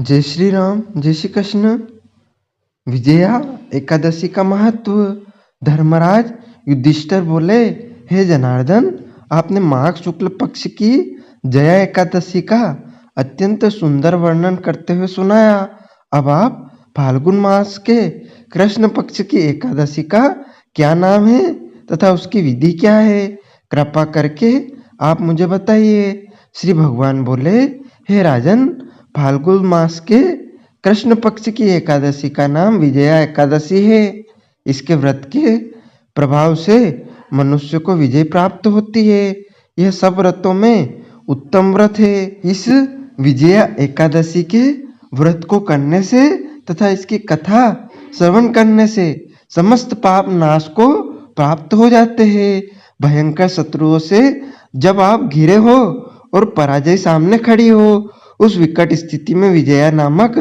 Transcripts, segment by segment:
जय श्री राम, जय श्री कृष्ण। विजया एकादशी का महत्व। धर्मराज युधिष्ठिर बोले, हे जनार्दन, आपने माघ शुक्ल पक्ष की जया एकादशी का अत्यंत सुंदर वर्णन करते हुए सुनाया। अब आप फाल्गुन मास के कृष्ण पक्ष की एकादशी का क्या नाम है तथा उसकी विधि क्या है, कृपा करके आप मुझे बताइए। श्री भगवान बोले, हे राजन, फाल्गुन मास के कृष्ण पक्ष की एकादशी का नाम विजया एकादशी है। इसके व्रत के प्रभाव से मनुष्य को विजय प्राप्त होती है। यह सब व्रतों में उत्तम व्रत है। इस विजया एकादशी के व्रत को करने से तथा इसकी कथा श्रवण करने से समस्त पाप नाश को प्राप्त हो जाते हैं। भयंकर शत्रुओं से जब आप घिरे हो और पराजय सामने खड़ी हो, उस विकट स्थिति में विजया नामक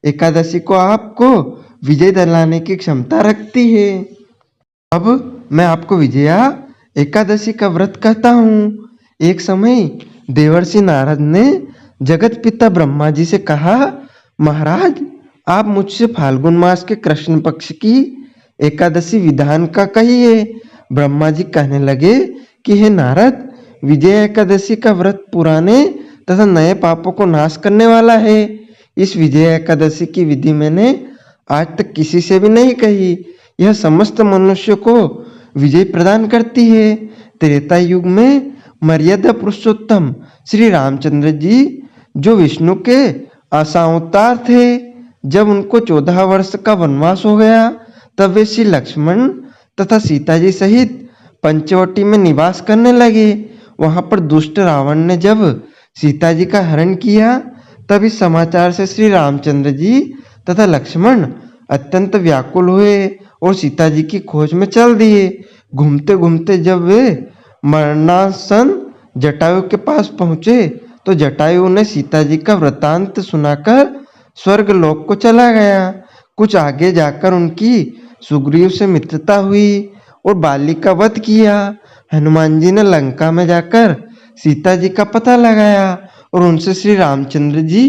एकादशी को आपको विजय दिलाने की क्षमता रखती है। अब मैं आपको विजया एकादशी का व्रत कहता हूँ। एक समय देवर्षि नारद ने जगत पिता ब्रह्मा जी से कहा, महाराज, आप मुझसे फाल्गुन मास के कृष्ण पक्ष की एकादशी विधान का कहिए। ब्रह्मा जी कहने लगे कि हे नारद, विजय एकादशी का व्रत पुराने तथा नए पापों को नाश करने वाला है। इस विजय एकादशी की विधि मैंने आज तक किसी से भी नहीं कही। यह समस्त मनुष्य को विजय प्रदान करती है। त्रेता युग में मर्यादा पुरुषोत्तम श्री रामचंद्र जी, जो विष्णु के असावतार थे, जब उनको 14 वर्ष का वनवास हो गया, तब वे श्री लक्ष्मण तथा सीता जी सहित पंचवटी में निवास करने लगे। वहां पर दुष्ट रावण ने जब सीता जी का हरण किया, तब इस समाचार से श्री रामचंद्र जी तथा लक्ष्मण अत्यंत व्याकुल हुए और सीता जी की खोज में चल दिए। घूमते घूमते जब वे मरणासन जटायु के पास पहुंचे, तो जटायु ने सीता जी का वृतांत सुनाकर स्वर्ग लोक को चला गया। कुछ आगे जाकर उनकी सुग्रीव से मित्रता हुई और बाली का वध किया। हनुमान जी ने लंका में जाकर सीता जी का पता लगाया और उनसे श्री रामचंद्र जी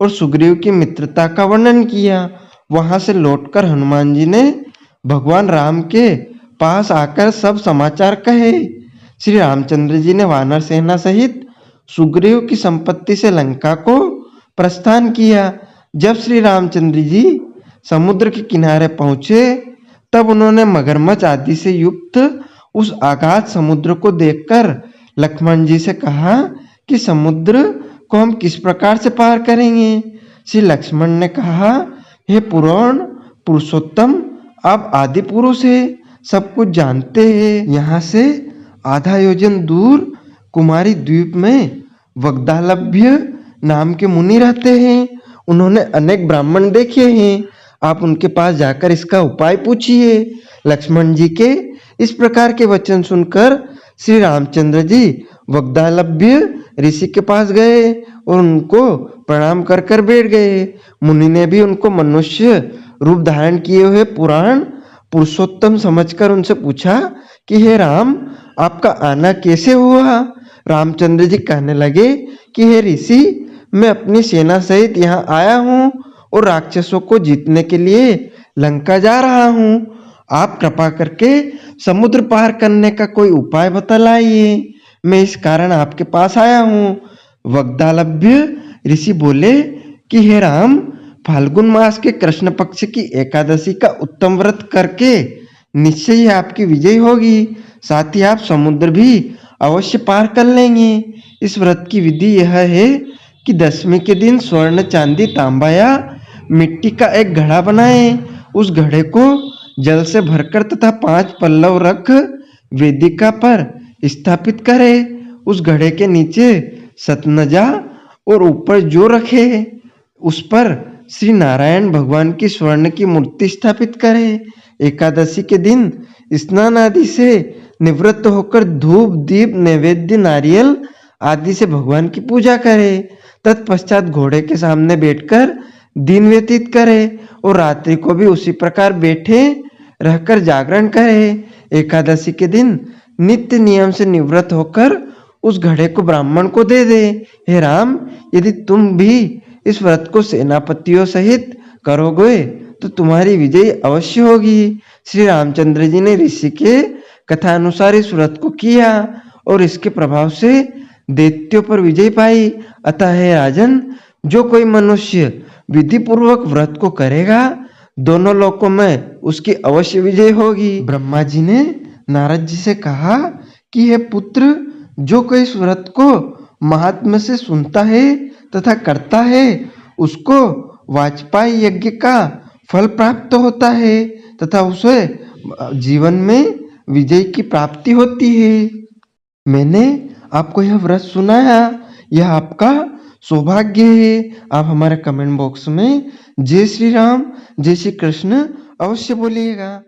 और सुग्रीव की मित्रता का वर्णन किया। वहां से लौटकर हनुमान जी ने भगवान राम के पास आकर सब समाचार कहे। श्री रामचंद्र जी ने वानर सेना सहित सुग्रीव की संपत्ति से लंका को प्रस्थान किया। जब श्री रामचंद्र जी समुद्र के किनारे पहुंचे, तब उन्होंने मगरमच्छ आदि से युक्त उस अगाध समुद्र को देखकर लक्ष्मण जी से कहा कि समुद्र को हम किस प्रकार से पार करेंगे। श्री लक्ष्मण ने कहा, हे पुराण पुरुषोत्तम, आप आदि पुरुष है, सब कुछ जानते हैं। यहाँ से आधा योजन दूर कुमारी द्वीप में वग्दालभ्य नाम के मुनि रहते हैं। उन्होंने अनेक ब्राह्मण देखे हैं। आप उनके पास जाकर इसका उपाय पूछिए। लक्ष्मण जी के इस प्रकार के वचन सुनकर श्री रामचंद्र जी वग्दालभ्य ऋषि के पास गए और उनको प्रणाम कर कर बैठ गए। मुनि ने भी उनको मनुष्य रूप धारण किए हुए पुराण पुरुषोत्तम समझकर उनसे पूछा कि हे राम, आपका आना कैसे हुआ। रामचंद्र जी कहने लगे कि हे ऋषि, मैं अपनी सेना सहित यहाँ आया हूँ और राक्षसों को जीतने के लिए लंका जा रहा हूँ। आप कृपा करके समुद्र पार करने का कोई उपाय बतलाइए। मैं इस कारण आपके पास आया हूँ। वग्दालभ्य ऋषि बोले कि हे राम, फाल्गुन मास के कृष्ण पक्ष की एकादशी का उत्तम व्रत करके निश्चय ही आपकी विजय होगी। साथ ही आप समुद्र भी अवश्य पार कर लेंगे। इस व्रत की विधि यह है कि दशमी के दिन स्वर्ण, चांदी, तांबा या मिट्टी का एक घड़ा बनाएं। उस घड़े को जल से भरकर तथा 5 पल्लव रख वेदिका पर स्थापित करें। उस घड़े के नीचे सतनजा और ऊपर जो रखे, उस पर श्री नारायण भगवान की स्वर्ण की मूर्ति स्थापित करें। एकादशी के दिन स्नान आदि से निवृत्त होकर धूप, दीप, नैवेद्य, नारियल आदि से भगवान की पूजा करें। तत्पश्चात घोड़े के सामने बैठकर दिन व्यतीत करें और रात्रि को भी उसी प्रकार बैठे रहकर जागरण करें। एकादशी के दिन नित्य नियम से निवृत्त होकर उस घड़े को ब्राह्मण को दे दे। हे राम, यदि तुम भी इस व्रत को सेनापतियों सहित करोगे तो तुम्हारी विजय अवश्य होगी। श्री रामचंद्र जी ने ऋषि के कथानुसार इस व्रत को किया और इसके प्रभाव से दैत्यों पर विजय पाई। अतः हे राजन, जो कोई मनुष्य विधि पूर्वक व्रत को करेगा, दोनों लोकों में उसकी अवश्य विजय होगी। ब्रह्मा जी ने नारद जी से कहा कि हे पुत्र, जो कोई इस व्रत को महात्म्य से सुनता है तथा करता है, उसको वाजपेयी यज्ञ का फल प्राप्त होता है तथा उसे जीवन में विजय की प्राप्ति होती है। मैंने आपको यह व्रत सुनाया, यह आपका सौभाग्य है। आप हमारे कमेंट बॉक्स में जय श्री राम, जय श्री कृष्ण अवश्य बोलिएगा।